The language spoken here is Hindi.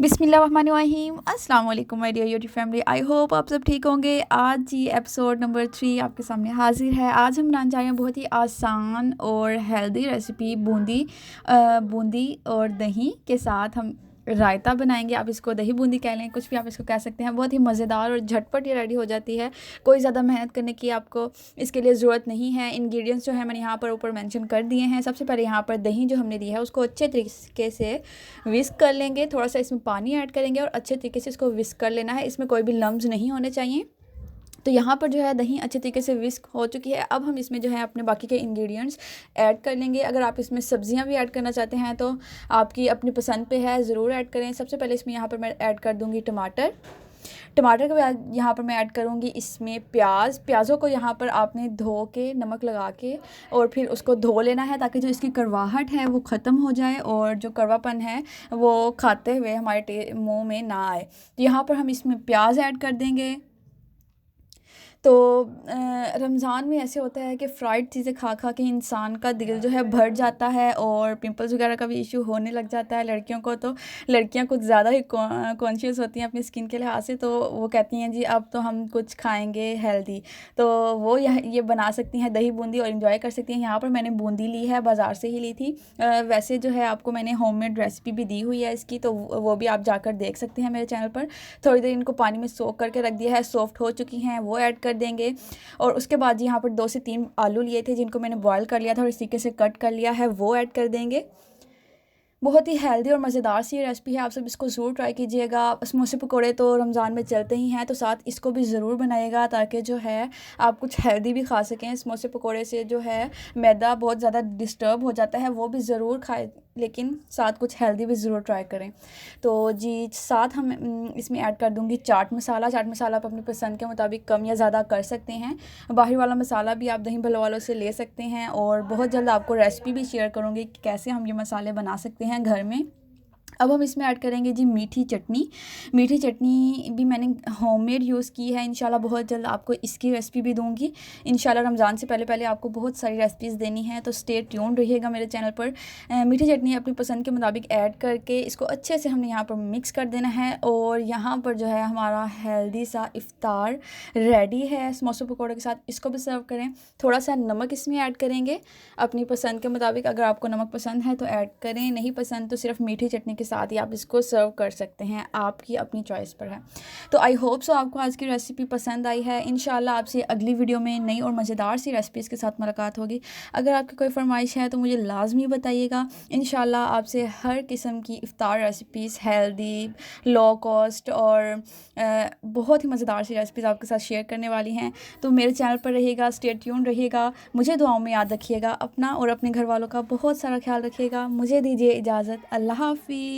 बिस्मिल्लाहिर्रहमानिर्रहीम। अस्सलाम वालेकुम my dear YouTube family. I hope आप सब ठीक होंगे। आज जी एपिसोड नंबर 3 आपके सामने हाजिर है। आज हम बनाने जा रहे हैं बहुत ही आसान और हेल्दी रेसिपी बूंदी और दही के साथ हम रायता बनाएंगे। आप इसको दही बूंदी कह लें, कुछ भी आप इसको कह सकते हैं। बहुत ही मज़ेदार और झटपट ये रेडी हो जाती है। कोई ज़्यादा मेहनत करने की आपको इसके लिए ज़रूरत नहीं है। इंग्रेडिएंट्स जो है मैंने यहाँ पर ऊपर मेंशन कर दिए हैं। सबसे पहले यहाँ पर दही जो हमने ली है उसको अच्छे तरीके से विस्क कर लेंगे। थोड़ा सा इसमें पानी ऐड करेंगे और अच्छे तरीके से इसको विस्क कर लेना है। इसमें कोई भी लम्स नहीं होने चाहिए। तो यहाँ पर जो है दही अच्छे तरीके से विस्क हो चुकी है। अब हम इसमें जो है अपने बाकी के इंग्रेडिएंट्स ऐड कर लेंगे। अगर आप इसमें सब्जियां भी ऐड करना चाहते हैं तो आपकी अपनी पसंद पे है, ज़रूर ऐड करें। सबसे पहले इसमें यहाँ पर मैं ऐड कर दूँगी टमाटर के बाद यहाँ पर मैं ऐड करूँगी इसमें प्याज़ों को यहाँ पर आपने धो के नमक लगा के और फिर उसको धो लेना है ताकि जो इसकी कड़वाहट है वो ख़त्म हो जाए और जो कड़वापन है वो खाते हुए हमारे मुँह में ना आए। तो यहाँ पर हम इसमें प्याज ऐड कर देंगे। तो रमज़ान में ऐसे होता है कि फ़्राइड चीज़ें खा खा के इंसान का दिल जो है भर जाता है और पिंपल्स वगैरह का भी इशू होने लग जाता है। लड़कियों को तो लड़कियां कुछ ज़्यादा ही कॉन्शियस होती हैं अपनी स्किन के लिहाज से, तो वो कहती हैं जी अब तो हम कुछ खाएंगे हेल्दी। तो वो ये बना सकती हैं दही बूंदी और इन्जॉय कर सकती हैं। यहाँ पर मैंने बूंदी ली है, बाज़ार से ही ली थी। वैसे जो है आपको मैंने होममेड रेसिपी भी दी हुई है इसकी, तो वो भी आप जाकर देख सकते हैं मेरे चैनल पर। थोड़ी देर इनको पानी में सोक करके रख दिया है, सॉफ्ट हो चुकी हैं, वो ऐड कर देंगे। और उसके बाद यहाँ पर 2 से 3 आलू लिए थे जिनको मैंने बॉईल कर लिया था और इस तरीके से कट कर लिया है, वो ऐड कर देंगे। बहुत ही हेल्दी और मज़ेदार सी रेसिपी है, आप सब इसको ज़रूर ट्राई कीजिएगा। समोसे पकोड़े तो रमज़ान में चलते ही हैं, तो साथ इसको भी ज़रूर बनाइएगा ताकि जो है आप कुछ हेल्दी भी खा सकें। समोसे पकोड़े से जो है मैदा बहुत ज़्यादा डिस्टर्ब हो जाता है, वो भी ज़रूर खाएं, लेकिन साथ कुछ हेल्दी भी ज़रूर ट्राई करें। तो जी साथ हम इसमें ऐड कर दूँगी चाट मसाला आप अपनी पसंद के मुताबिक कम या ज़्यादा कर सकते हैं। बाहर वाला मसाला भी आप दही भल्ला वालों से ले सकते हैं और बहुत जल्द आपको रेसिपी भी शेयर करूँगी कि कैसे हम ये मसाले बना सकते हैं घर में। अब हम इसमें ऐड करेंगे जी मीठी चटनी भी मैंने होममेड यूज़ की है। इंशाल्लाह बहुत जल्द आपको इसकी रेसिपी भी दूंगी। इंशाल्लाह रमज़ान से पहले आपको बहुत सारी रेसिपीज़ देनी है, तो स्टे ट्यून्ड रहिएगा मेरे चैनल पर। मीठी चटनी अपनी पसंद के मुताबिक ऐड करके इसको अच्छे से हमने यहाँ पर मिक्स कर देना है और यहाँ पर जो है हमारा हेल्दी सा इफ्तार रेडी है समोसे पकौड़े के साथ। इसको भी सर्व करें। थोड़ा सा नमक इसमें ऐड करेंगे अपनी पसंद के मुताबिक। अगर आपको नमक पसंद है तो ऐड करें, नहीं पसंद तो सिर्फ मीठी चटनी के साथ ही आप इसको सर्व कर सकते हैं, आपकी अपनी चॉइस पर है। तो आई होप सो आपको आज की रेसिपी पसंद आई है। इंशाल्लाह आपसे अगली वीडियो में नई और मज़ेदार सी रेसिपीज़ के साथ मुलाकात होगी। अगर आपकी कोई फरमाइश है तो मुझे लाजमी बताइएगा। इंशाल्लाह आपसे हर किस्म की इफ्तार रेसिपीज़, हेल्दी, लो कॉस्ट और बहुत ही मज़ेदार सी रेसिपीज़ आपके साथ शेयर करने वाली हैं। तो मेरे चैनल पर रहिएगा, स्टे ट्यून्ड रहिएगा। मुझे दुआओं में याद रखिएगा। अपना और अपने घर वालों का बहुत सारा ख्याल रखिएगा। मुझे दीजिए इजाज़त। अल्लाह हाफ़िज़।